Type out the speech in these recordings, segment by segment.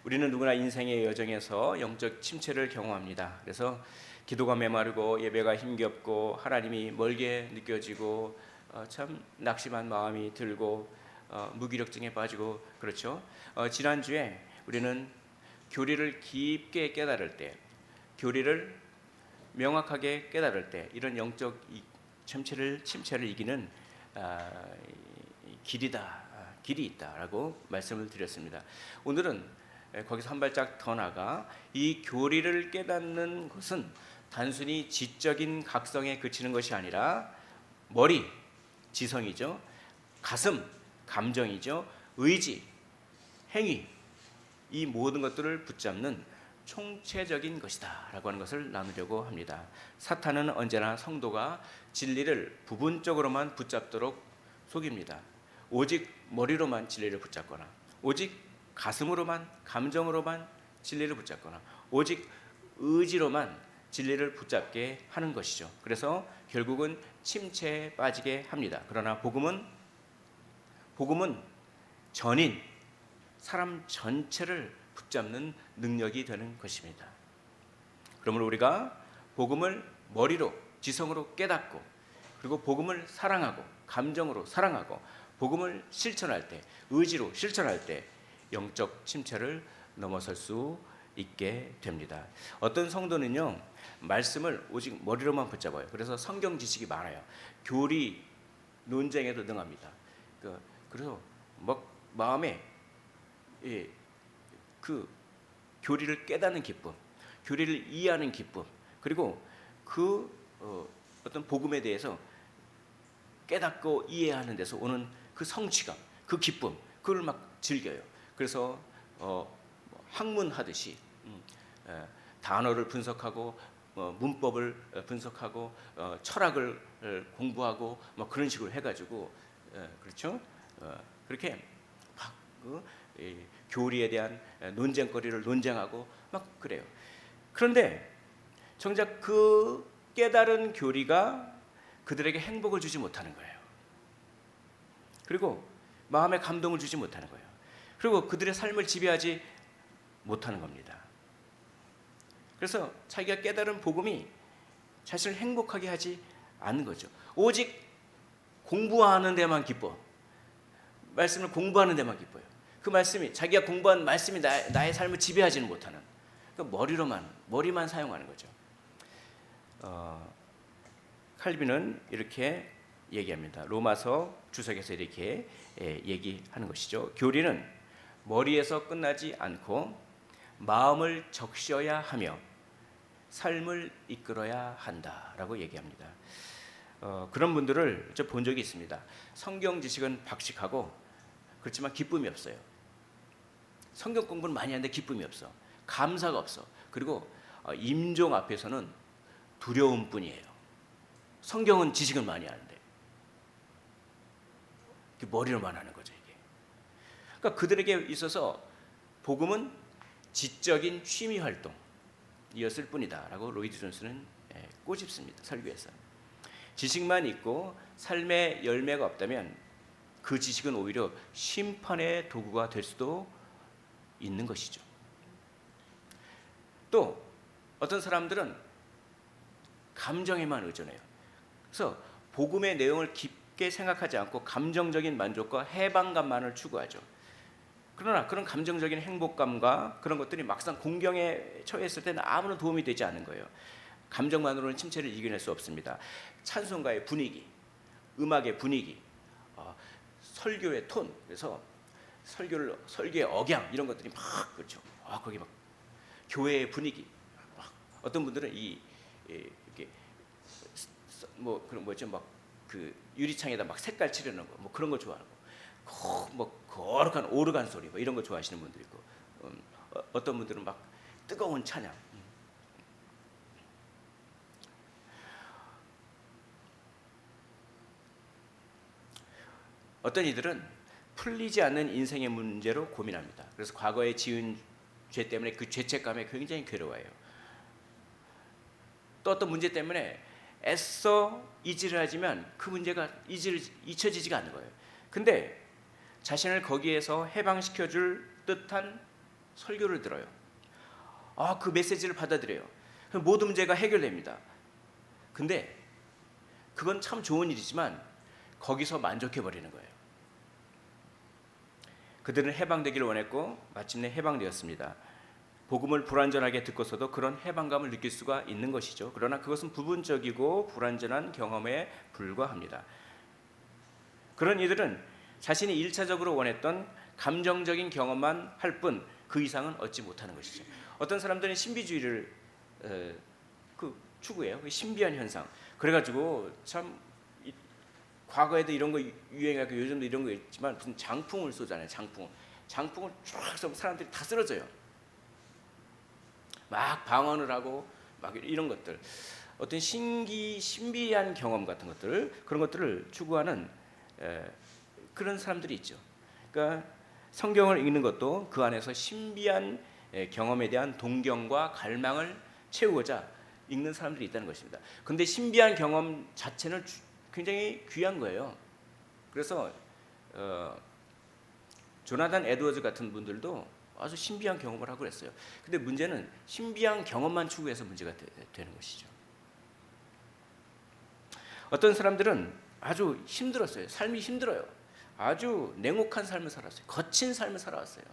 우리는 누구나 인생의 여정에서 영적 침체를 경험합니다. 그래서 기도가 메마르고 예배가 힘겹고 하나님이 멀게 느껴지고 참 낙심한 마음이 들고 무기력증에 빠지고 그렇죠. 지난주에 우리는 교리를 깊게 깨달을 때, 교리를 명확하게 깨달을 때 이런 영적 침체를 이기는 길이 있다라고 말씀을 드렸습니다. 오늘은 거기서 한 발짝 더 나가 이 교리를 깨닫는 것은 단순히 지적인 각성에 그치는 것이 아니라 머리, 지성이죠. 가슴, 감정이죠. 의지, 행위, 이 모든 것들을 붙잡는 총체적인 것이다 라고 하는 것을 나누려고 합니다. 사탄은 언제나 성도가 진리를 부분적으로만 붙잡도록 속입니다. 오직 머리로만 진리를 붙잡거나, 오직 가슴으로만, 감정으로만 진리를 붙잡거나, 오직 의지로만 진리를 붙잡게 하는 것이죠. 그래서 결국은 침체에 빠지게 합니다. 그러나 복음은 전인, 사람 전체를 붙잡는 능력이 되는 것입니다. 그러므로 우리가 복음을 머리로, 지성으로 깨닫고, 그리고 복음을 사랑하고, 감정으로 사랑하고, 복음을 실천할 때, 의지로 실천할 때 영적 침체를 넘어설 수 있게 됩니다. 어떤 성도는요, 말씀을 오직 머리로만 붙잡아요. 그래서 성경 지식이 많아요. 교리 논쟁에도 능합니다. 그래서 막 마음에 그 교리를 깨닫는 기쁨, 교리를 이해하는 기쁨, 그리고 어떤 복음에 대해서 깨닫고 이해하는 데서 오는 그 성취감, 그 기쁨, 그걸 막 즐겨요. 그래서 학문하듯이 단어를 분석하고 문법을 분석하고 철학을 공부하고 뭐 그런 식으로 해가지고 그렇죠? 그렇게 막 교리에 대한 논쟁거리를 논쟁하고 막 그래요. 그런데 정작 그 깨달은 교리가 그들에게 행복을 주지 못하는 거예요. 그리고 마음에 감동을 주지 못하는 거예요. 그리고 그들의 삶을 지배하지 못하는 겁니다. 그래서 자기가 깨달은 복음이 자신을 행복하게 하지 않는 거죠. 오직 공부하는 데만 기뻐. 말씀을 공부하는 데만 기뻐요. 그 말씀이, 자기가 공부한 말씀이 나의 삶을 지배하지는 못하는, 그러니까 머리만 사용하는 거죠. 칼빈은 이렇게 얘기합니다. 로마서 주석에서 이렇게 얘기하는 것이죠. 교리는 머리에서 끝나지 않고 마음을 적셔야 하며 삶을 이끌어야 한다라고 얘기합니다. 그런 분들을 저 본 적이 있습니다. 성경 지식은 박식하고 그렇지만 기쁨이 없어요. 성경 공부는 많이 하는데 기쁨이 없어. 감사가 없어. 그리고 임종 앞에서는 두려움뿐이에요. 성경은 지식은 많이 하는데 머리로만 하는 거죠, 이게. 그러니까 그들에게 있어서 복음은 지적인 취미 활동이었을 뿐이다라고 로이드 존스는 꼬집습니다, 설교에서. 지식만 있고 삶의 열매가 없다면 그 지식은 오히려 심판의 도구가 될 수도 있는 것이죠. 또 어떤 사람들은 감정에만 의존해요. 그래서 복음의 내용을 깊게 생각하지 않고 감정적인 만족과 해방감만을 추구하죠. 그러나 그런 감정적인 행복감과 그런 것들이 막상 공경에 처했을 때는 아무런 도움이 되지 않는 거예요. 감정만으로는 침체를 이겨낼 수 없습니다. 찬송가의 분위기, 음악의 분위기, 설교의 톤, 그래서 설교의 억양 이런 것들이 막 그렇죠. 거기 막 교회의 분위기, 막 어떤 분들은 이렇게 뭐 그런 뭐죠, 막 그 유리창에다 막 색깔 칠해놓은 거, 뭐 그런 거 좋아하고, 뭐 거룩한 오르간 소리, 뭐 이런 거 좋아하시는 분들 있고, 어떤 분들은 막 뜨거운 찬양. 어떤 이들은 풀리지 않는 인생의 문제로 고민합니다. 그래서 과거에 지은 죄 때문에 그 죄책감에 굉장히 괴로워해요. 또 어떤 문제 때문에 애써 이지를 하지만 그 문제가 잊혀지지가 않는 거예요. 근데 자신을 거기에서 해방시켜줄 듯한 설교를 들어요. 그 메시지를 받아들여요. 그럼 모든 문제가 해결됩니다. 근데 그건 참 좋은 일이지만 거기서 만족해버리는 거예요. 그들은 해방되기를 원했고 마침내 해방되었습니다. 복음을 불완전하게 듣고서도 그런 해방감을 느낄 수가 있는 것이죠. 그러나 그것은 부분적이고 불완전한 경험에 불과합니다. 그런 이들은 자신이 1차적으로 원했던 감정적인 경험만 할 뿐 그 이상은 얻지 못하는 것이죠. 어떤 사람들은 신비주의를 추구해요. 신비한 현상. 그래가지고 참 과거에도 이런 거 유행하고 요즘도 이런 거 있지만 무슨 장풍을 쏘잖아요. 장풍을 쫙 쏘면 사람들이 다 쓰러져요. 막 방언을 하고 막 이런 것들, 어떤 신비한 경험 같은 것들, 그런 것들을 추구하는 그런 사람들이 있죠. 그러니까 성경을 읽는 것도 그 안에서 신비한 경험에 대한 동경과 갈망을 채우고자 읽는 사람들이 있다는 것입니다. 그런데 신비한 경험 자체는 굉장히 귀한 거예요. 그래서 조나단 에드워즈 같은 분들도 아주 신비한 경험을 하고 그랬어요. 근데 문제는 신비한 경험만 추구해서 문제가 되는 것이죠. 어떤 사람들은 아주 힘들었어요. 삶이 힘들어요. 아주 냉혹한 삶을 살았어요. 거친 삶을 살아왔어요.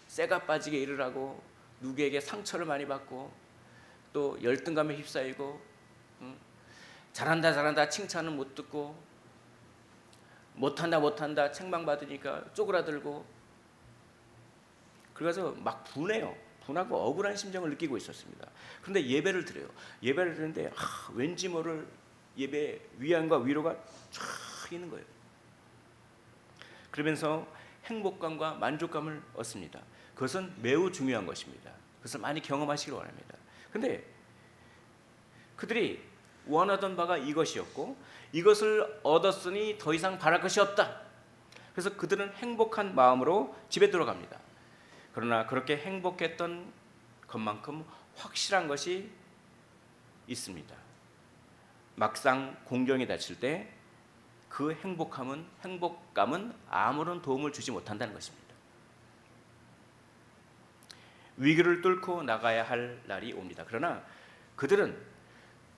쇠가 빠지게 일을 하고 누구에게 상처를 많이 받고 또 열등감에 휩싸이고 잘한다 칭찬은 못 듣고 못한다 책망받으니까 쪼그라들고, 그래서 막 분하고 억울한 심정을 느끼고 있었습니다. 그런데 예배를 드려요. 예배를 드리는데 왠지 모를 예배 위안과 위로가 쫙 있는 거예요. 그러면서 행복감과 만족감을 얻습니다. 그것은 매우 중요한 것입니다. 그것을 많이 경험하시길 원합니다. 그런데 그들이 원하던 바가 이것이었고 이것을 얻었으니 더 이상 바랄 것이 없다. 그래서 그들은 행복한 마음으로 집에 들어갑니다. 그러나 그렇게 행복했던 것만큼 확실한 것이 있습니다. 막상 공경이 닥칠 때 그 행복감은 아무런 도움을 주지 못한다는 것입니다. 위기를 뚫고 나가야 할 날이 옵니다. 그러나 그들은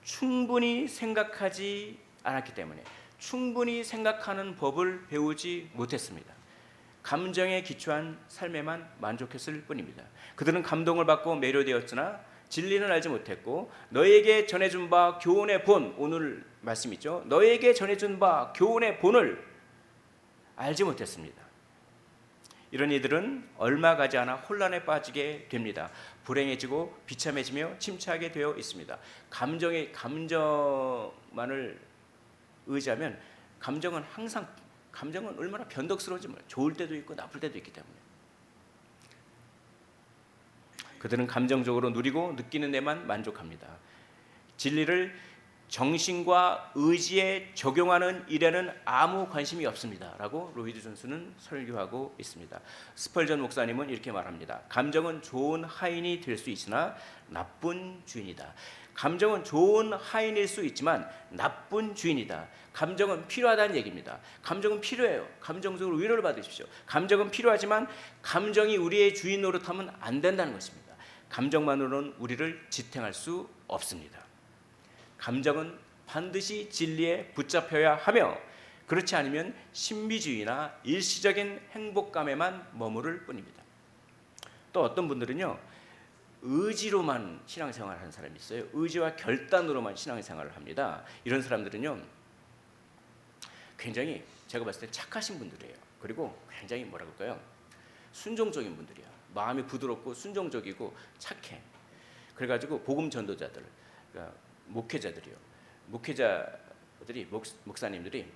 충분히 생각하지 않았기 때문에 충분히 생각하는 법을 배우지 못했습니다. 감정에 기초한 삶에만 만족했을 뿐입니다. 그들은 감동을 받고 매료되었으나 진리는 알지 못했고 너에게 전해준 바 교훈의 본, 오늘 말씀 있죠. 너에게 전해준 바 교훈의 본을 알지 못했습니다. 이런 이들은 얼마 가지 않아 혼란에 빠지게 됩니다. 불행해지고 비참해지며 침체하게 되어 있습니다. 감정만을 의지하면 감정은 얼마나 변덕스러운지 몰라요. 좋을 때도 있고 나쁠 때도 있기 때문에. 그들은 감정적으로 누리고 느끼는 데만 만족합니다. 진리를 정신과 의지에 적용하는 일에는 아무 관심이 없습니다. 라고 로이드 존스는 설교하고 있습니다. 스펄전 목사님은 이렇게 말합니다. 감정은 좋은 하인이 될 수 있으나 나쁜 주인이다. 감정은 좋은 하인일 수 있지만 나쁜 주인이다. 감정은 필요하다는 얘기입니다. 감정은 필요해요. 감정적으로 위로를 받으십시오. 감정은 필요하지만 감정이 우리의 주인 노릇하면 안 된다는 것입니다. 감정만으로는 우리를 지탱할 수 없습니다. 감정은 반드시 진리에 붙잡혀야 하며 그렇지 않으면 신비주의나 일시적인 행복감에만 머무를 뿐입니다. 또 어떤 분들은요, 의지로만 신앙생활을 하는 사람이 있어요. 의지와 결단으로만 신앙생활을 합니다. 이런 사람들은요 굉장히 제가 봤을 때 착하신 분들이에요. 그리고 굉장히 뭐라 그럴까요? 순종적인 분들이야. 마음이 부드럽고 순종적이고 착해. 그래가지고 복음 전도자들, 그러니까 목회자들이 목사님들이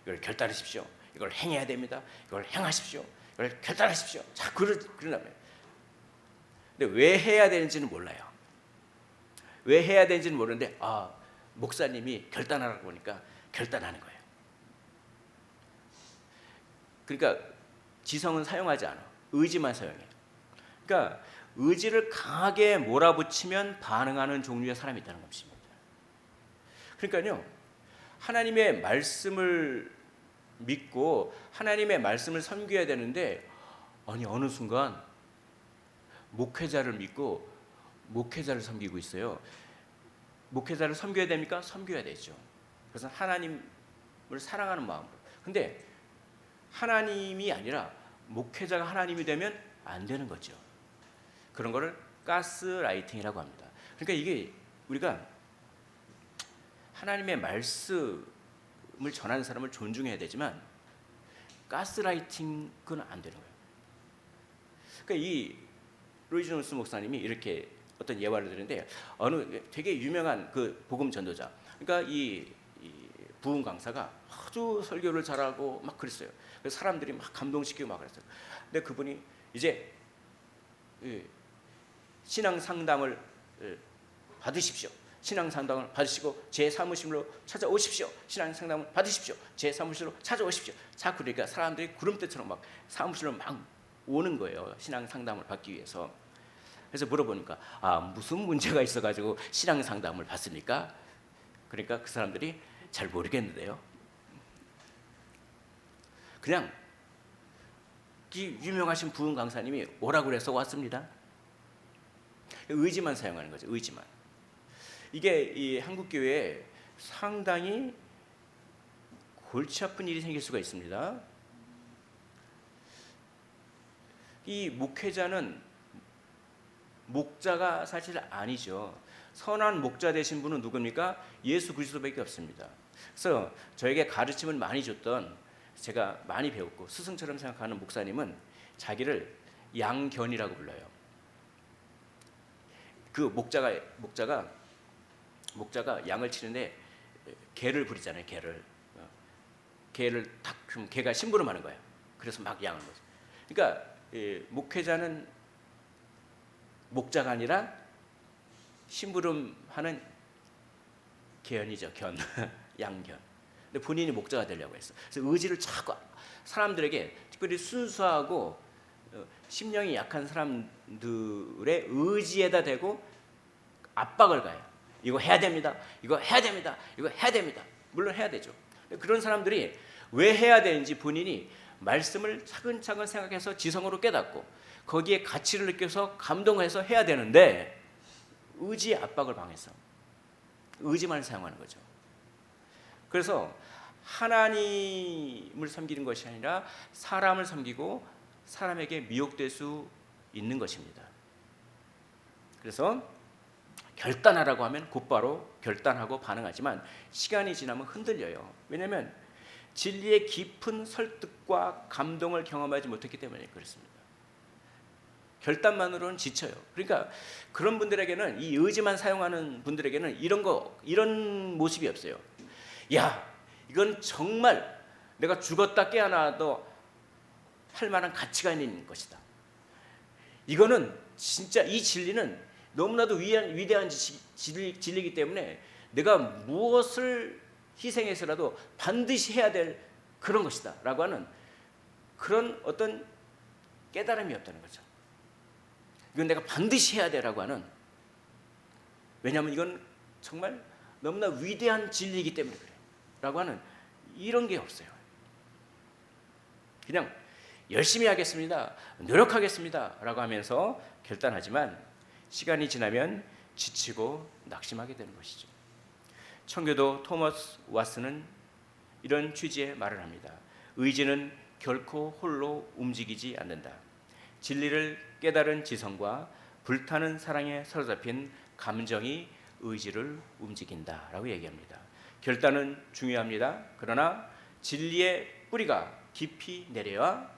이걸 결단하십시오. 이걸 행해야 됩니다. 이걸 행하십시오. 이걸 결단하십시오. 자, 그러나면. 근데 왜 해야 되는지는 몰라요. 왜 해야 되는지는 모르는데 목사님이 결단하라고 보니까 결단하는 거예요. 그러니까 지성은 사용하지 않아. 의지만 사용해. 그러니까 의지를 강하게 몰아붙이면 반응하는 종류의 사람이 있다는 것입니다. 그러니까요, 하나님의 말씀을 믿고 하나님의 말씀을 섬겨야 되는데, 아니 어느 순간 목회자를 믿고 목회자를 섬기고 있어요. 목회자를 섬겨야 됩니까? 섬겨야 되죠. 그래서 하나님을 사랑하는 마음으로. 근데 하나님이 아니라 목회자가 하나님이 되면 안 되는 거죠. 그런 거를 가스라이팅이라고 합니다. 그러니까 이게 우리가 하나님의 말씀을 전하는 사람을 존중해야 되지만 가스라이팅은 안 되는 거예요. 그러니까 이 로이 존스 목사님이 이렇게 어떤 예화를 드는데, 어느 되게 유명한 그 복음 전도자, 그러니까 이 부흥 강사가 아주 설교를 잘하고 막 그랬어요. 그래서 사람들이 막 감동시키고 막 그랬어요. 근데 그분이 이제 신앙 상담을 받으십시오. 신앙 상담을 받으시고 제 사무실로 찾아오십시오. 신앙 상담을 받으십시오. 제 사무실로 찾아오십시오. 자, 그러니까 사람들이 구름대처럼 막 사무실로 막 오는 거예요. 신앙 상담을 받기 위해서. 그래서 물어보니까 무슨 문제가 있어가지고 신앙 상담을 받습니까? 그러니까 그 사람들이 잘 모르겠는데요. 그냥 이 유명하신 부흥 강사님이 오라고 그래서 왔습니다. 의지만 사용하는 거죠. 의지만. 이게 이 한국 교회에 상당히 골치 아픈 일이 생길 수가 있습니다. 이 목회자는 목자가 사실 아니죠. 선한 목자 되신 분은 누굽니까? 예수 그리스도밖에 없습니다. 그래서 저에게 가르침을 많이 줬던, 제가 많이 배웠고 스승처럼 생각하는 목사님은 자기를 양견이라고 불러요. 그 목자가 양을 치는데 개를 부리잖아요. 개를 탁 그럼 개가 심부름하는 거예요. 그래서 막 양을 먹어요. 그러니까 목회자는 목자가 아니라 심부름하는 개연이죠. 견 양견. 근데 본인이 목자가 되려고 했어. 그래서 의지를 자꾸 사람들에게, 특별히 순수하고 심령이 약한 사람들의 의지에다 대고 압박을 가요. 이거 해야 됩니다. 이거 해야 됩니다. 이거 해야 됩니다. 물론 해야 되죠. 그런 사람들이 왜 해야 되는지 본인이 말씀을 차근차근 생각해서 지성으로 깨닫고 거기에 가치를 느껴서 감동해서 해야 되는데, 의지의 압박을 방해해서 의지만 사용하는 거죠. 그래서 하나님을 섬기는 것이 아니라 사람을 섬기고 사람에게 미혹될 수 있는 것입니다. 그래서 결단하라고 하면 곧바로 결단하고 반응하지만 시간이 지나면 흔들려요. 왜냐하면 진리의 깊은 설득과 감동을 경험하지 못했기 때문에 그렇습니다. 결단만으로는 지쳐요. 그러니까 그런 분들에게는, 이 의지만 사용하는 분들에게는 이런 모습이 없어요. 야, 이건 정말 내가 죽었다 깨어나도 할 만한 가치가 있는 것이다. 이거는 진짜 이 진리는 너무나도 위대한 진리이기 때문에 내가 무엇을 희생해서라도 반드시 해야 될 그런 것이다 라고 하는 그런 어떤 깨달음이 없다는 거죠. 이건 내가 반드시 해야 되라고 하는, 왜냐하면 이건 정말 너무나 위대한 진리이기 때문에 그래 라고 하는 이런 게 없어요. 그냥 열심히 하겠습니다, 노력하겠습니다 라고 하면서 결단하지만 시간이 지나면 지치고 낙심하게 되는 것이죠. 청교도 토머스 왓슨은 이런 취지의 말을 합니다. 의지는 결코 홀로 움직이지 않는다. 진리를 깨달은 지성과 불타는 사랑에 사로잡힌 감정이 의지를 움직인다라고 얘기합니다. 결단은 중요합니다. 그러나 진리의 뿌리가 깊이 내려야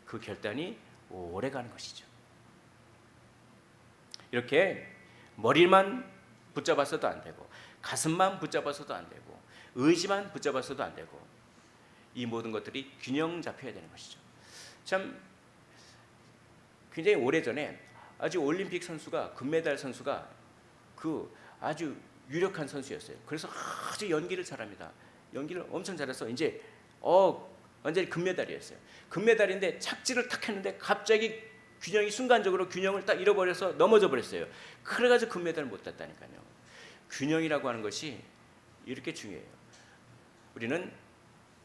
그 결단이 오래 가는 것이죠. 이렇게 머리만 붙잡아서도 안 되고 가슴만 붙잡아서도 안 되고 의지만 붙잡아서도 안 되고 이 모든 것들이 균형 잡혀야 되는 것이죠. 참 굉장히 오래전에 아주 올림픽 선수가, 금메달 선수가 그 아주 유력한 선수였어요. 그래서 아주 연기를 잘합니다. 연기를 엄청 잘해서 이제 완전히 금메달이었어요. 금메달인데 착지를 탁 했는데 갑자기 순간적으로 균형을 딱 잃어버려서 넘어져 버렸어요. 그래가지고 금메달을 못 땄다니까요. 균형이라고 하는 것이 이렇게 중요해요. 우리는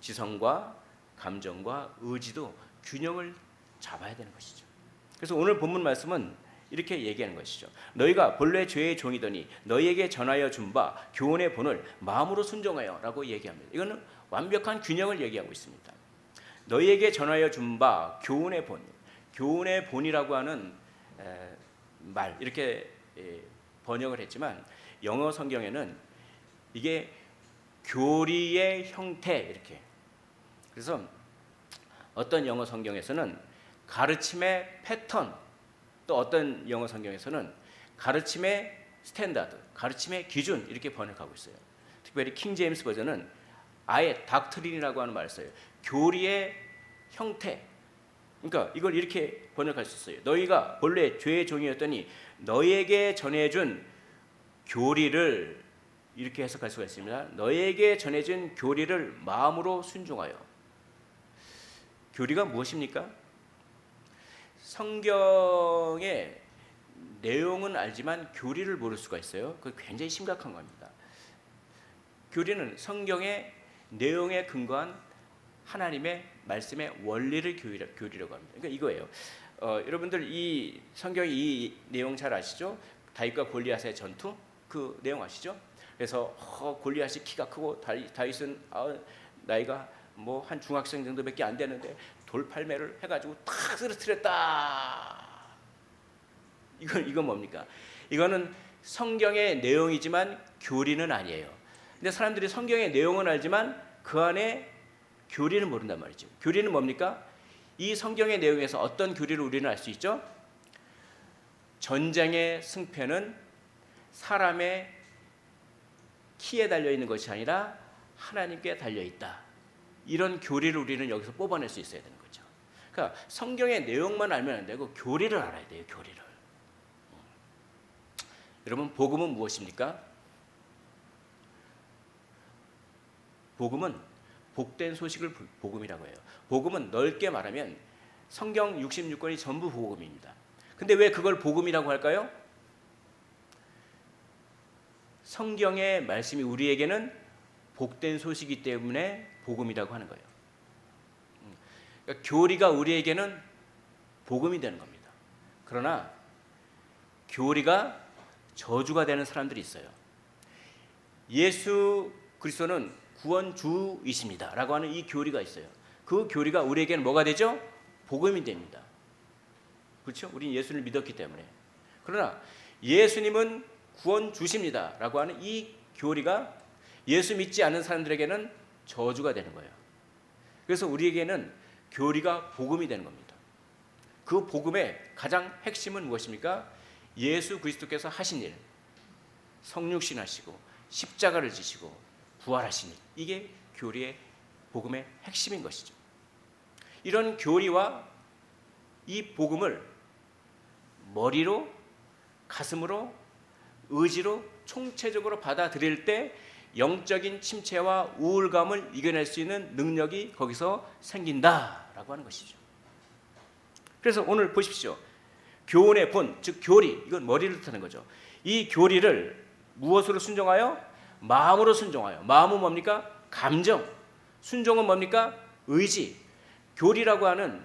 지성과 감정과 의지도 균형을 잡아야 되는 것이죠. 그래서 오늘 본문 말씀은 이렇게 얘기하는 것이죠. 너희가 본래 죄의 종이더니 너희에게 전하여 준 바 교훈의 본을 마음으로 순종하여 라고 얘기합니다. 이거는 완벽한 균형을 얘기하고 있습니다. 너희에게 전하여 준 바 교훈의 본, 교훈의 본이라고 하는 말 이렇게 번역을 했지만 영어 성경에는 이게 교리의 형태 이렇게. 그래서 어떤 영어 성경에서는 가르침의 패턴, 또 어떤 영어 성경에서는 가르침의 스탠다드, 가르침의 기준 이렇게 번역하고 있어요. 특별히 킹 제임스 버전은 아예 닥트린이라고 하는 말을 써요. 교리의 형태. 그러니까 이걸 이렇게 번역할 수 있어요. 너희가 본래 죄의 종이었더니 너희에게 전해준 교리를 이렇게 해석할 수가 있습니다. 너희에게 전해진 교리를 마음으로 순종하여. 교리가 무엇입니까? 성경의 내용은 알지만 교리를 모를 수가 있어요. 그게 굉장히 심각한 겁니다. 교리는 성경의 내용에 근거한 하나님의 말씀의 원리를 교리라고 합니다. 그러니까 이거예요. 여러분들 이 성경 이 내용 잘 아시죠? 다윗과 골리앗의 전투 그 내용 아시죠? 그래서 골리앗이 키가 크고 다윗은 나이가 뭐 한 중학생 정도밖에 안 되는데 돌팔매를 해가지고 탁 쓰러뜨렸다. 이건 뭡니까? 이거는 성경의 내용이지만 교리는 아니에요. 근데 사람들이 성경의 내용은 알지만 그 안에 교리는 모른단 말이죠. 교리는 뭡니까? 이 성경의 내용에서 어떤 교리를 우리는 알 수 있죠? 전쟁의 승패는 사람의 키에 달려 있는 것이 아니라 하나님께 달려 있다. 이런 교리를 우리는 여기서 뽑아낼 수 있어야 되는 거죠. 그러니까 성경의 내용만 알면 안 되고 교리를 알아야 돼요. 교리를. 여러분, 복음은 무엇입니까? 복음은 복된 소식을 복음이라고 해요. 복음은 넓게 말하면 성경 66권이 전부 복음입니다. 근데 왜 그걸 복음이라고 할까요? 성경의 말씀이 우리에게는 복된 소식이기 때문에 복음이라고 하는 거예요. 그러니까 교리가 우리에게는 복음이 되는 겁니다. 그러나 교리가 저주가 되는 사람들이 있어요. 예수 그리스도는 구원주이십니다 라고 하는 이 교리가 있어요. 그 교리가 우리에게는 뭐가 되죠? 복음이 됩니다. 그렇죠? 우리는 예수를 믿었기 때문에. 그러나 예수님은 구원주십니다 라고 하는 이 교리가 예수 믿지 않는 사람들에게는 저주가 되는 거예요. 그래서 우리에게는 교리가 복음이 되는 겁니다. 그 복음의 가장 핵심은 무엇입니까? 예수 그리스도께서 하신 일, 성육신 하시고 십자가를 지시고 부활하신 일, 이게 교리의 복음의 핵심인 것이죠. 이런 교리와 이 복음을 머리로, 가슴으로, 의지로 총체적으로 받아들일 때 영적인 침체와 우울감을 이겨낼 수 있는 능력이 거기서 생긴다라고 하는 것이죠. 그래서 오늘 보십시오. 교훈의 본, 즉 교리, 이건 머리를 뜻하는 거죠. 이 교리를 무엇으로 순종하여? 마음으로 순종하여. 마음은 뭡니까? 감정. 순종은 뭡니까? 의지. 교리라고 하는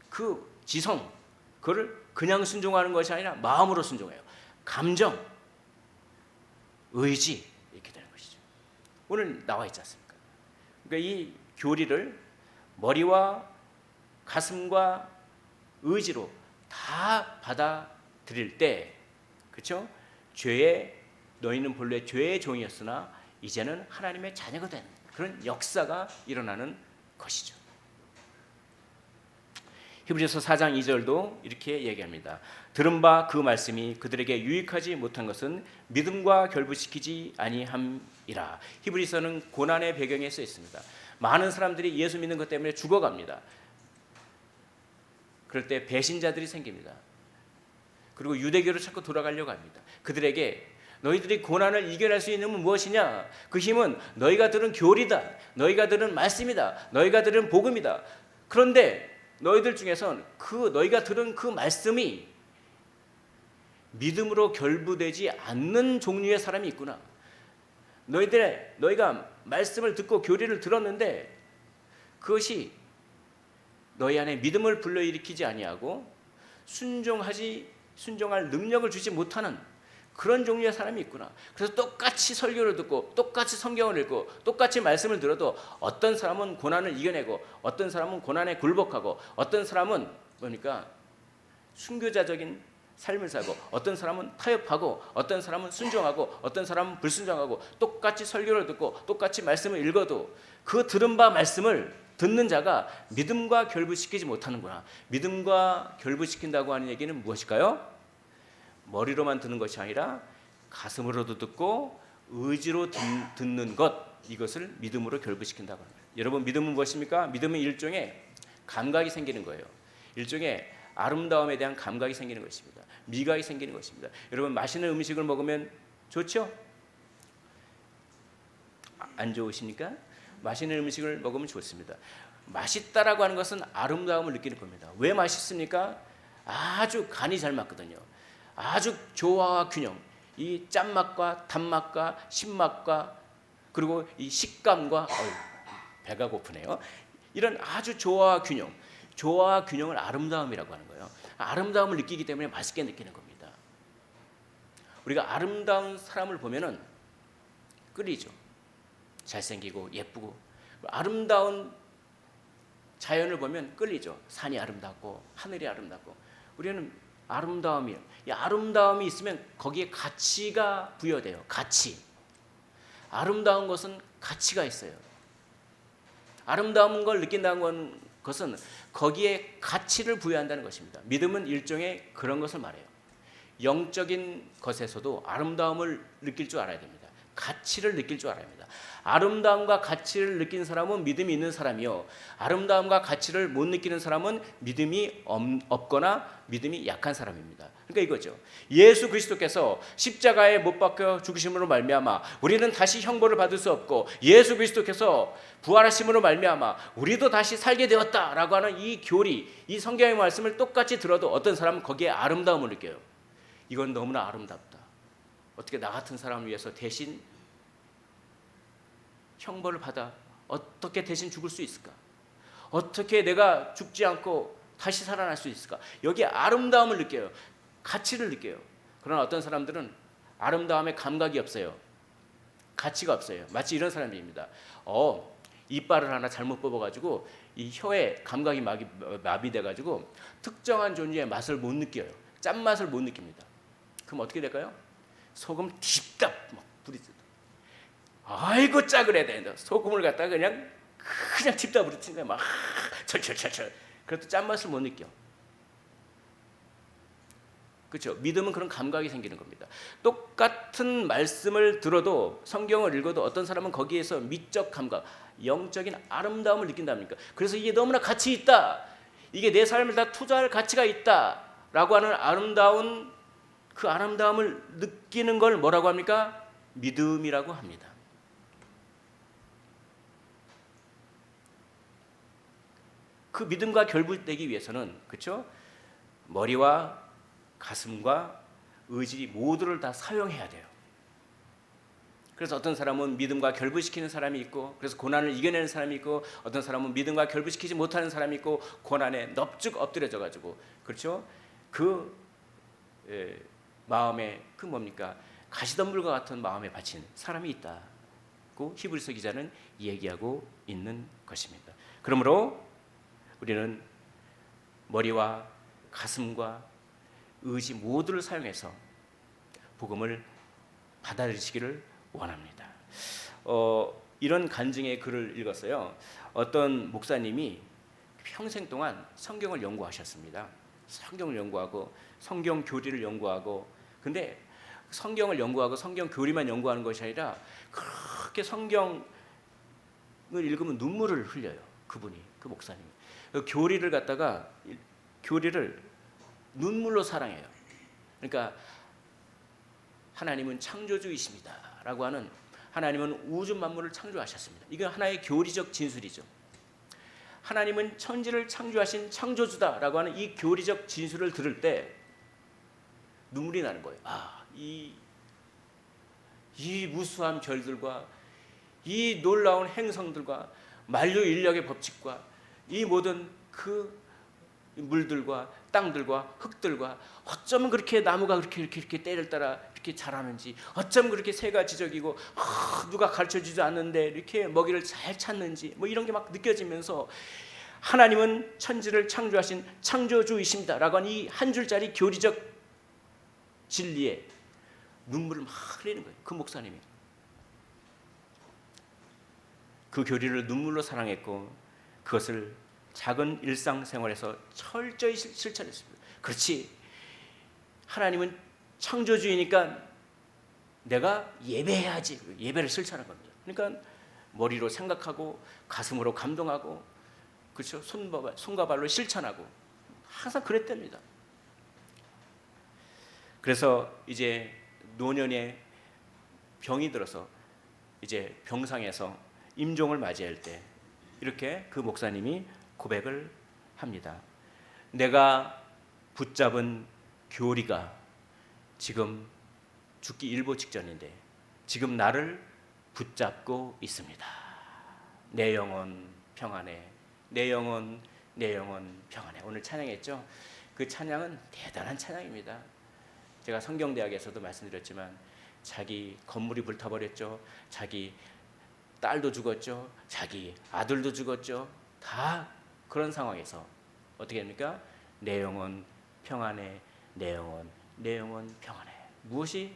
그 지성, 그걸 그냥 순종하는 것이 아니라 마음으로 순종해요. 감정, 의지, 이렇게 되는 것이죠. 오늘 나와 있지 않습니까? 그러니까 이 교리를 머리와 가슴과 의지로 다 받아들일 때, 그렇죠? 너희는 본래 죄의 종이었으나 이제는 하나님의 자녀가 된 그런 역사가 일어나는 것이죠. 히브리서 4장 2절도 이렇게 얘기합니다. 들은 바 그 말씀이 그들에게 유익하지 못한 것은 믿음과 결부시키지 아니함이라. 히브리서는 고난의 배경에 써 있습니다. 많은 사람들이 예수 믿는 것 때문에 죽어갑니다. 그럴 때 배신자들이 생깁니다. 그리고 유대교로 자꾸 돌아가려고 합니다. 그들에게 너희들이 고난을 이겨낼 수 있는 건 무엇이냐? 그 힘은 너희가 들은 교리다. 너희가 들은 말씀이다. 너희가 들은 복음이다. 그런데 너희들 중에선 너희가 들은 그 말씀이 믿음으로 결부되지 않는 종류의 사람이 있구나. 너희가 말씀을 듣고 교리를 들었는데 그것이 너희 안에 믿음을 불러일으키지 아니하고 순종할 능력을 주지 못하는 그런 종류의 사람이 있구나. 그래서 똑같이 설교를 듣고 똑같이 성경을 읽고 똑같이 말씀을 들어도 어떤 사람은 고난을 이겨내고 어떤 사람은 고난에 굴복하고 어떤 사람은 뭡니까? 순교자적인 삶을 살고 어떤 사람은 타협하고 어떤 사람은 순종하고 어떤 사람은 불순종하고 똑같이 설교를 듣고 똑같이 말씀을 읽어도 그 들은 바 말씀을 듣는 자가 믿음과 결부시키지 못하는구나. 믿음과 결부시킨다고 하는 얘기는 무엇일까요? 머리로만 듣는 것이 아니라 가슴으로도 듣고 의지로 듣는 것, 이것을 믿음으로 결부시킨다고 합니다. 여러분, 믿음은 무엇입니까? 믿음은 일종의 감각이 생기는 거예요. 일종의 아름다움에 대한 감각이 생기는 것입니다. 미각이 생기는 것입니다. 여러분, 맛있는 음식을 먹으면 좋죠? 안 좋으십니까? 맛있는 음식을 먹으면 좋습니다. 맛있다라고 하는 것은 아름다움을 느끼는 겁니다. 왜 맛있습니까? 아주 간이 잘 맞거든요. 아주 조화와 균형, 이 짠맛과 단맛과 신맛과 그리고 이 식감과 배가 고프네요. 이런 아주 조화와 균형을 아름다움이라고 하는 거예요. 아름다움을 느끼기 때문에 맛있게 느끼는 겁니다. 우리가 아름다운 사람을 보면은 끌리죠. 잘생기고 예쁘고 아름다운 자연을 보면 끌리죠. 산이 아름답고 하늘이 아름답고 우리는 이 아름다움이 있으면 거기에 가치가 부여돼요. 가치. 아름다운 것은 가치가 있어요. 아름다운 걸 느낀다는 것은 거기에 가치를 부여한다는 것입니다. 믿음은 일종의 그런 것을 말해요. 영적인 것에서도 아름다움을 느낄 줄 알아야 됩니다. 가치를 느낄 줄 알아야 합니다. 아름다움과 가치를 느낀 사람은 믿음이 있는 사람이요, 아름다움과 가치를 못 느끼는 사람은 믿음이 없거나 믿음이 약한 사람입니다. 그러니까 이거죠. 예수 그리스도께서 십자가에 못 박혀 죽으심으로 말미암아 우리는 다시 형벌을 받을 수 없고 예수 그리스도께서 부활하심으로 말미암아 우리도 다시 살게 되었다라고 하는 이 교리, 이 성경의 말씀을 똑같이 들어도 어떤 사람은 거기에 아름다움을 느껴요. 이건 너무나 아름답다. 어떻게 나 같은 사람을 위해서 대신 형벌을 받아 어떻게 대신 죽을 수 있을까? 어떻게 내가 죽지 않고 다시 살아날 수 있을까? 여기에 아름다움을 느껴요. 가치를 느껴요. 그러나 어떤 사람들은 아름다움에 감각이 없어요. 가치가 없어요. 마치 이런 사람들입니다. 이빨을 하나 잘못 뽑아가지고 이 혀에 감각이 마비돼가지고 특정한 종류의 맛을 못 느껴요. 짠맛을 못 느낍니다. 그럼 어떻게 될까요? 소금 딥답 막 부리듯. 아이고 짜그래야 된다. 소금을 갖다가 그냥 딥다 부리친 거야. 막 철철철철. 그래도 짠맛을 못 느껴. 그렇죠? 믿음은 그런 감각이 생기는 겁니다. 똑같은 말씀을 들어도 성경을 읽어도 어떤 사람은 거기에서 미적 감각, 영적인 아름다움을 느낀답니까? 그래서 이게 너무나 가치 있다. 이게 내 삶을 다 투자할 가치가 있다라고 하는 아름다운 그 아름다움을 느끼는 걸 뭐라고 합니까? 믿음이라고 합니다. 그 믿음과 결부되기 위해서는 그렇죠? 머리와 가슴과 의지 모두를 다 사용해야 돼요. 그래서 어떤 사람은 믿음과 결부시키는 사람이 있고 그래서 고난을 이겨내는 사람이 있고 어떤 사람은 믿음과 결부시키지 못하는 사람이 있고 고난에 넙죽 엎드려져 가지고 그렇죠? 그 마음에 그 뭡니까? 가시덤불과 같은 마음에 바친 사람이 있다고 히브리서 기자는 얘기하고 있는 것입니다. 그러므로 우리는 머리와 가슴과 의지 모두를 사용해서 복음을 받아들이시기를 원합니다. 이런 간증의 글을 읽었어요. 어떤 목사님이 평생 동안 성경을 연구하셨습니다. 성경을 연구하고 성경 교리를 연구하고 근데 성경을 연구하고 성경 교리만 연구하는 것이 아니라 그렇게 성경을 읽으면 눈물을 흘려요. 그분이, 그 목사님이. 교리를 갖다가 교리를 눈물로 사랑해요. 그러니까 하나님은 창조주이십니다라고 하는 하나님은 우주 만물을 창조하셨습니다. 이건 하나의 교리적 진술이죠. 하나님은 천지를 창조하신 창조주다라고 하는 이 교리적 진술을 들을 때 눈물이 나는 거예요. 이 무수한 별들과 이 놀라운 행성들과 만류 인력의 법칙과 이 모든 그 물들과 땅들과 흙들과 어쩌면 그렇게 나무가 이렇게 때를 따라 이렇게 자라는지, 어쩌면 그렇게 새가 지저귀고 누가 가르쳐주지 않는데 이렇게 먹이를 잘 찾는지, 뭐 이런 게 막 느껴지면서 하나님은 천지를 창조하신 창조주이십니다라고 하는 이 한 줄짜리 교리적 진리에 눈물을 막 흘리는 거예요. 그 목사님이 그 교리를 눈물로 사랑했고 그것을 작은 일상생활에서 철저히 실천했습니다. 그렇지, 하나님은 창조주이니까 내가 예배해야지. 예배를 실천한 겁니다. 그러니까 머리로 생각하고 가슴으로 감동하고, 그렇죠, 손과 발로 실천하고 항상 그랬답니다. 그래서 이제 노년에 병이 들어서 이제 병상에서 임종을 맞이할 때 이렇게 그 목사님이 고백을 합니다. 내가 붙잡은 교리가 지금 죽기 일보 직전인데 지금 나를 붙잡고 있습니다. 내 영혼 평안해, 내 영혼 평안해. 오늘 찬양했죠? 그 찬양은 대단한 찬양입니다. 제가 성경대학에서도 말씀드렸지만 자기 건물이 불타버렸죠. 자기 딸도 죽었죠. 자기 아들도 죽었죠. 다 그런 상황에서 어떻게 됩니까? 내 영혼 평안해, 내 영혼 평안해. 무엇이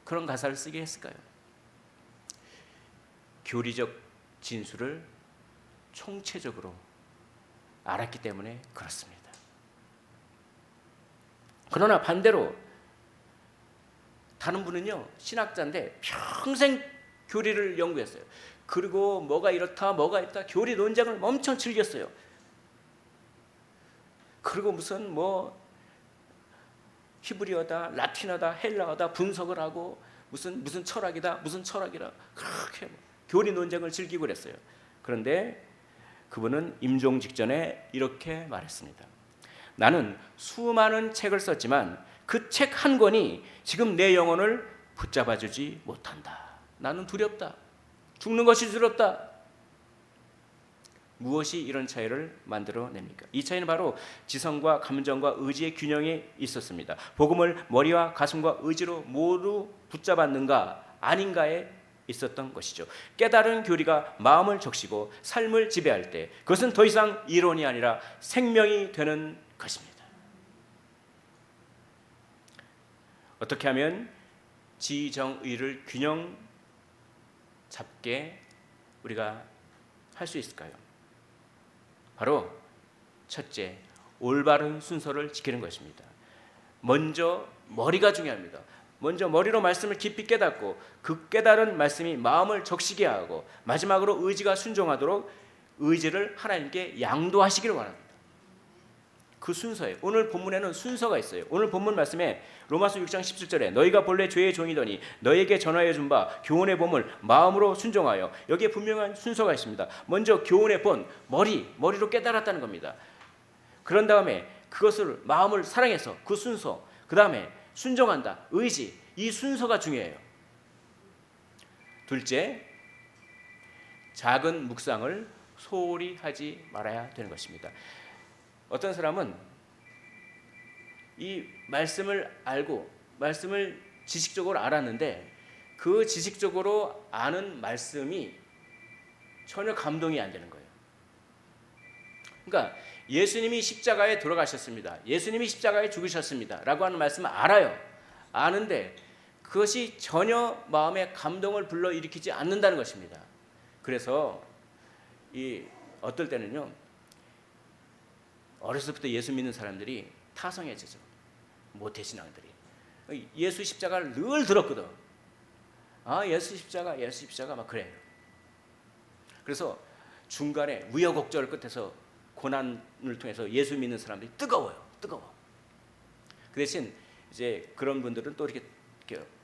그런 가사를 쓰게 했을까요? 교리적 진술을 총체적으로 알았기 때문에 그렇습니다. 그러나 반대로 다른 분은요, 신학자인데 평생 교리를 연구했어요. 그리고 뭐가 이렇다 뭐가 있다 교리 논쟁을 엄청 즐겼어요. 그리고 무슨 뭐 히브리어다 라틴어다 헬라어다 분석을 하고 무슨 철학이다 무슨 철학이라 그렇게 교리 논쟁을 즐기고 그랬어요. 그런데 그분은 임종 직전에 이렇게 말했습니다. 나는 수많은 책을 썼지만 그 책 한 권이 지금 내 영혼을 붙잡아주지 못한다. 나는 두렵다. 죽는 것이 두렵다. 무엇이 이런 차이를 만들어냅니까? 이 차이는 바로 지성과 감정과 의지의 균형에 있었습니다. 복음을 머리와 가슴과 의지로 모두 붙잡았는가 아닌가에 있었던 것이죠. 깨달은 교리가 마음을 적시고 삶을 지배할 때 그것은 더 이상 이론이 아니라 생명이 되는 것입니다. 어떻게 하면 지정의를 균형 잡게 우리가 할 수 있을까요? 바로 첫째, 올바른 순서를 지키는 것입니다. 먼저 머리가 중요합니다. 먼저 머리로 말씀을 깊이 깨닫고 그 깨달은 말씀이 마음을 적시게 하고 마지막으로 의지가 순종하도록 의지를 하나님께 양도하시기를 원합니다. 그 순서에 오늘 본문에는 순서가 있어요. 오늘 본문 말씀에 로마서 6장 17절에 너희가 본래 죄의 종이더니 너에게 전하여 준 바 교훈의 본을 마음으로 순종하여, 여기에 분명한 순서가 있습니다. 먼저 교훈의 본, 머리로 깨달았다는 겁니다. 그런 다음에 그것을 마음을 사랑해서 그 순서, 그 다음에 순종한다, 의지, 이 순서가 중요해요. 둘째, 작은 묵상을 소홀히 하지 말아야 되는 것입니다. 어떤 사람은 이 말씀을 알고 말씀을 지식적으로 알았는데 그 지식적으로 아는 말씀이 전혀 감동이 안 되는 거예요. 그러니까 예수님이 십자가에 돌아가셨습니다. 예수님이 십자가에 죽으셨습니다. 라고 하는 말씀을 알아요. 아는데 그것이 전혀 마음에 감동을 불러일으키지 않는다는 것입니다. 그래서 어떨 때는요, 어렸을 때부터 예수 믿는 사람들이 타성해지죠. 모태신앙들이 예수 십자가를 늘 들었거든. 예수 십자가 막 그래요. 그래서 중간에 우여곡절 끝에서 고난을 통해서 예수 믿는 사람들이 뜨거워. 그 대신 이제 그런 분들은 또 이렇게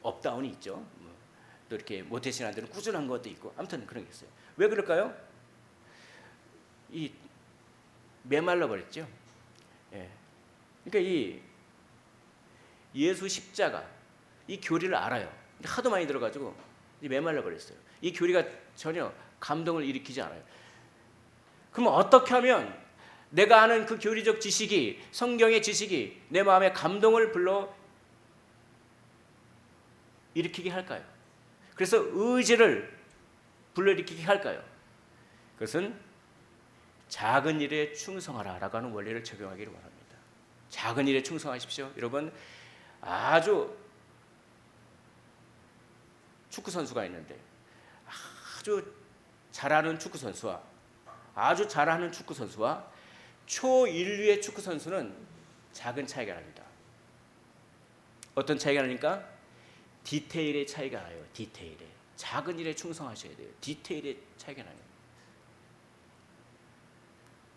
업다운이 있죠. 또 이렇게 모태신앙들은 꾸준한 것도 있고, 아무튼 그런 게 있어요. 왜 그럴까요? 이 메말라 버렸죠. 예. 그러니까 이 예수 십자가 이 교리를 알아요. 하도 많이 들어가지고 메말라 버렸어요. 이 교리가 전혀 감동을 일으키지 않아요. 그러면 어떻게 하면 내가 아는 그 교리적 지식이, 성경의 지식이 내 마음에 감동을 불러 일으키게 할까요? 그래서 의지를 불러일으키게 할까요? 그것은 작은 일에 충성하라라고 하는 원리를 적용하기를 원합니다. 작은 일에 충성하십시오. 여러분, 아주 축구 선수가 있는데 아주 잘하는 축구 선수와 아주 잘하는 축구 선수와 초인류의 축구 선수는 작은 차이가 납니다. 어떤 차이가 나니까 디테일의 차이가 나요. 디테일에. 작은 일에 충성하셔야 돼요. 디테일의 차이가 나요.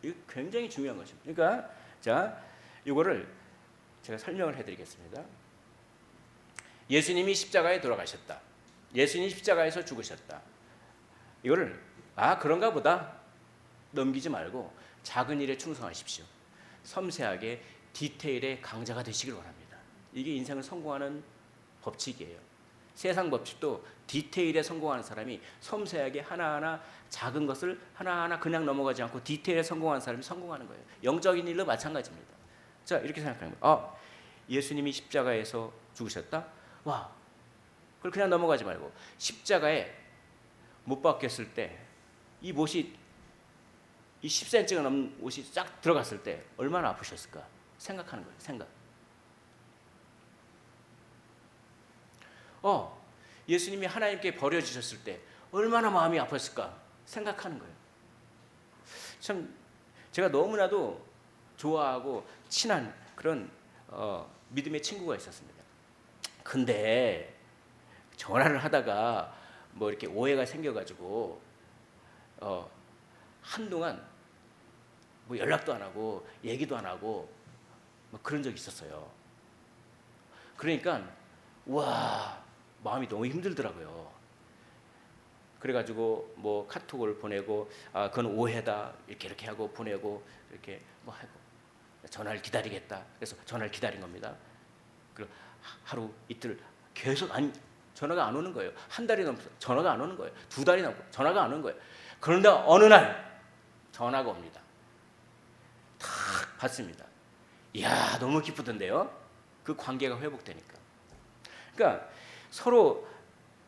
이거 굉장히 중요한 것입니다. 그러니까 자, 이거를 제가 설명을 해드리겠습니다. 예수님이 십자가에 돌아가셨다. 예수님이 십자가에서 죽으셨다. 이거를 그런가 보다 넘기지 말고 작은 일에 충성하십시오. 섬세하게 디테일의 강자가 되시길 원합니다. 이게 인생을 성공하는 법칙이에요. 세상 법칙도 디테일에 성공하는 사람이 섬세하게 하나하나 작은 것을 하나하나 그냥 넘어가지 않고 디테일에 성공하는 사람이 성공하는 거예요. 영적인 일도 마찬가지입니다. 자, 이렇게 생각하는 거예요. 예수님이 십자가에서 죽으셨다? 와, 그걸 그냥 넘어가지 말고 십자가에 못 박혔을 때 이 못이 이 10cm가 넘는 옷이 싹 들어갔을 때 얼마나 아프셨을까 생각하는 거예요. 생각. 예수님이 하나님께 버려지셨을 때 얼마나 마음이 아팠을까 생각하는 거예요. 참 제가 너무나도 좋아하고 친한 그런 믿음의 친구가 있었습니다. 근데 전화를 하다가 뭐 이렇게 오해가 생겨가지고 한동안 뭐 연락도 안 하고 얘기도 안 하고 뭐 그런 적이 있었어요. 그러니까 마음이 너무 힘들더라고요. 그래가지고 뭐 카톡을 보내고 그건 오해다 이렇게 하고 보내고 이렇게 뭐 하고 전화를 기다리겠다. 그래서 전화를 기다린 겁니다. 그리고 하루 이틀 계속 전화가 안 오는 거예요. 한 달이 넘어서 전화가 안 오는 거예요. 두 달이 넘고 전화가 안 오는 거예요. 그런데 어느 날 전화가 옵니다. 탁 받습니다. 이야, 너무 기쁘던데요. 그 관계가 회복되니까. 그러니까 서로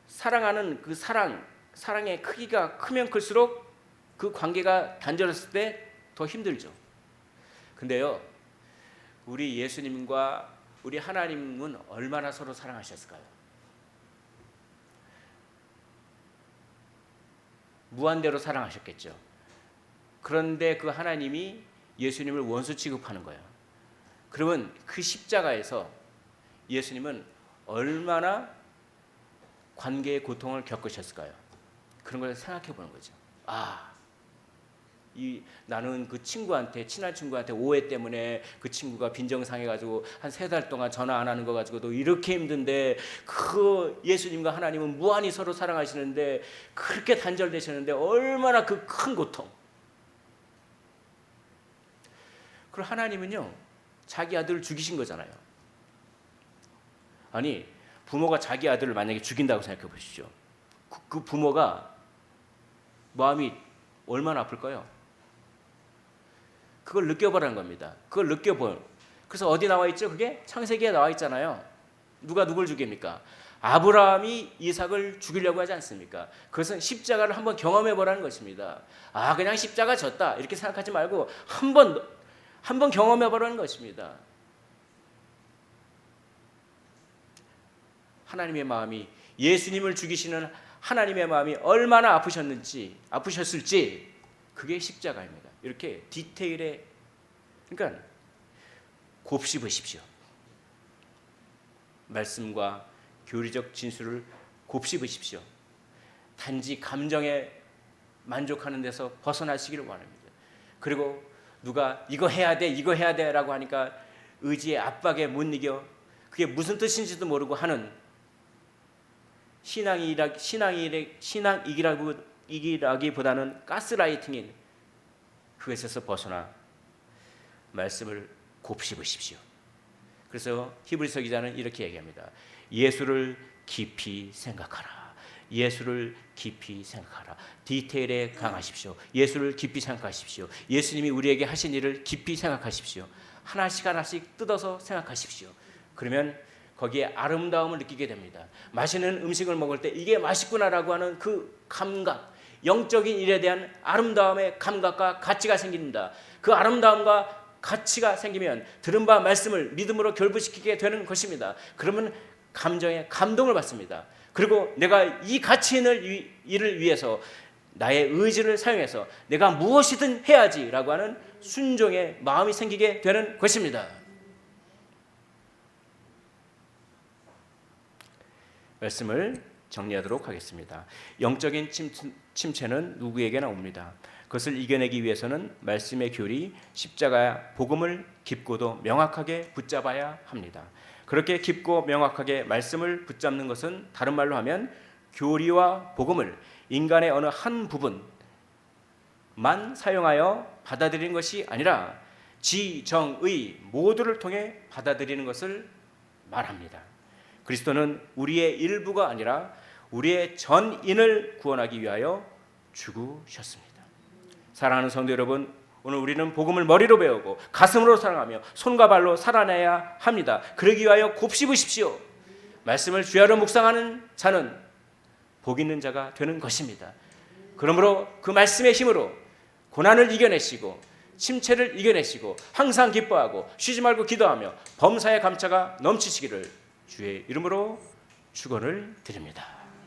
사랑하는 그 사랑의 크기가 크면 클수록 그 관계가 단절했을 때 더 힘들죠. 근데요, 우리 예수님과 우리 하나님은 얼마나 서로 사랑하셨을까요? 무한대로 사랑하셨겠죠. 그런데 그 하나님이 예수님을 원수 취급하는 거예요. 그러면 그 십자가에서 예수님은 얼마나 관계의 고통을 겪으셨을까요? 그런 걸 생각해 보는 거죠. 나는 그 친구한테, 친한 친구한테 오해 때문에 그 친구가 빈정상해가지고 한 3달 동안 전화 안 하는 거 가지고도 이렇게 힘든데 그 예수님과 하나님은 무한히 서로 사랑하시는데 그렇게 단절되시는데 얼마나 그 큰 고통. 그리고 하나님은요, 자기 아들을 죽이신 거잖아요. 아니, 부모가 자기 아들을 만약에 죽인다고 생각해 보십시오. 그 부모가 마음이 얼마나 아플까요? 그걸 느껴보라는 겁니다. 그걸 느껴볼. 그래서 어디 나와 있죠? 그게 창세기에 나와 있잖아요. 누가 누굴 죽입니까? 아브라함이 이삭을 죽이려고 하지 않습니까? 그것은 십자가를 한번 경험해 보라는 것입니다. 그냥 십자가 졌다 이렇게 생각하지 말고 한번 경험해 보라는 것입니다. 하나님의 마음이, 예수님을 죽이시는 하나님의 마음이 얼마나 아프셨을지 그게 십자가입니다. 이렇게 디테일에, 그러니까 곱씹으십시오. 말씀과 교리적 진술을 곱씹으십시오. 단지 감정에 만족하는 데서 벗어나시기를 원합니다. 그리고 누가 이거 해야 돼 라고 하니까 의지의 압박에 못 이겨 그게 무슨 뜻인지도 모르고 하는 신앙이기라기보다는 가스라이팅인 그것에서 벗어나 말씀을 곱씹으십시오. 그래서 히브리서 기자는 이렇게 얘기합니다. 예수를 깊이 생각하라. 예수를 깊이 생각하라. 디테일에 강하십시오. 예수를 깊이 생각하십시오. 예수님이 우리에게 하신 일을 깊이 생각하십시오. 하나씩 하나씩 뜯어서 생각하십시오. 그러면 거기에 아름다움을 느끼게 됩니다. 맛있는 음식을 먹을 때 이게 맛있구나라고 하는 그 감각, 영적인 일에 대한 아름다움의 감각과 가치가 생깁니다. 그 아름다움과 가치가 생기면 들은 바 말씀을 믿음으로 결부시키게 되는 것입니다. 그러면 감정에 감동을 받습니다. 그리고 내가 이 가치 있는 일을 위해서 나의 의지를 사용해서 내가 무엇이든 해야지라고 하는 순종의 마음이 생기게 되는 것입니다. 말씀을 정리하도록 하겠습니다. 영적인 침체는 누구에게나 옵니다. 그것을 이겨내기 위해서는 말씀의 교리, 십자가, 복음을 깊고도 명확하게 붙잡아야 합니다. 그렇게 깊고 명확하게 말씀을 붙잡는 것은 다른 말로 하면 교리와 복음을 인간의 어느 한 부분만 사용하여 받아들이는 것이 아니라 지정의 모두를 통해 받아들이는 것을 말합니다. 그리스도는 우리의 일부가 아니라 우리의 전인을 구원하기 위하여 죽으셨습니다. 사랑하는 성도 여러분, 오늘 우리는 복음을 머리로 배우고 가슴으로 사랑하며 손과 발로 살아내야 합니다. 그러기 위하여 곱씹으십시오. 말씀을 주야로 묵상하는 자는 복 있는 자가 되는 것입니다. 그러므로 그 말씀의 힘으로 고난을 이겨내시고 침체를 이겨내시고 항상 기뻐하고 쉬지 말고 기도하며 범사의 감차가 넘치시기를 주의 이름으로 축원을 드립니다.